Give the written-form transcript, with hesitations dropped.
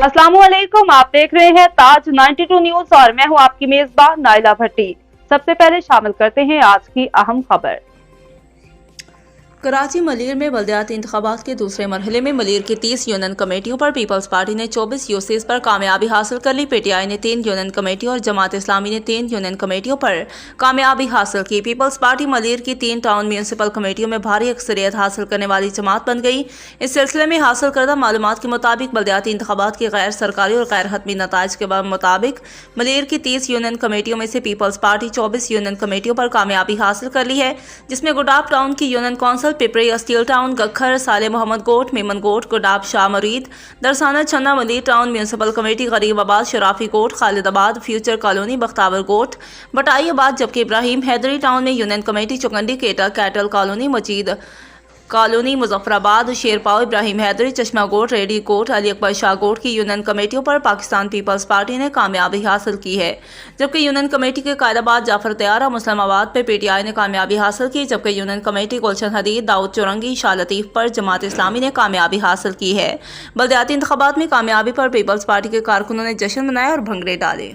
अस्सलामुअलैकुम, आप देख रहे हैं ताज 92 न्यूज और मैं हूं आपकी मेजबान नाइला भट्टी। सबसे पहले शामिल करते हैं आज की अहम खबर। कराची मलीर में बल्दियाती इंतखाबात के दूसरे मरहले में मलीर की 30 यूनियन कमेटियों पर पीपल्स पार्टी ने 24 यूसीज पर कामयाबी हासिल कर ली। पीटीआई ने 3 यूनियन कमेटियों और जमात इस्लामी ने 3 यूनियन कमेटियों पर कामयाबी हासिल की। पीपल्स पार्टी मलीर की 3 टाउन म्यूनसिपल कमेटियों में भारी अक्सरियत हासिल करने वाली जमात बन गई। इस सिलसिले में हासिल करदा मालूमात के मुताबिक बल्दियाती इंतखाबात के गैर सरकारी और गैर हतमी नताइज के मुताबिक मलीर की 30 यूनियन कमेटियों में से पीपल्स पार्टी 24 यूनियन कमेटियों पर कामयाबी हासिल कर ली है, जिसमें गुडाब टाउन की union council, Pipri, steel town, Gakhar, Saleh Muhammad Goth, Memon Goth, Gadap Shah Murad, Darsano Channo Malir town municipal committee, Gharibabad, Sharafi Goth, Khalidabad, future colony, Bakhtawar Goth, बटाईबाद, जबकि इब्राहिम हैदरी टाउन में यूनियन कमेटी चुकंडी, केटा, cattle colony, Majeed colony, Muzaffarabad, Sherpao, Ibrahim Hyderi, Chashma Goth, Rehri Goth, Ali Akbar Shah Goth की यूनियन कमेटियों पर पाकिस्तान पीपल्स पार्टी ने कामयाबी हासिल की है, जबकि यूनियन कमेटी के कायदाबाद, जाफर तैयारा, मुस्लिमाबाद पर पीटीआई ने कामयाबी हासिल की, जबकि यूनियन कमेटी गुलशन हदीद, दाऊद चौरंगी, शाह लतीफ पर जमात इस्लामी ने कामयाबी हासिल की है। बल्दियाती इंतखाबात में कामयाबी पर पीपल्स पार्टी के कारकुनों ने जश्न मनाया और भंगड़े डाले।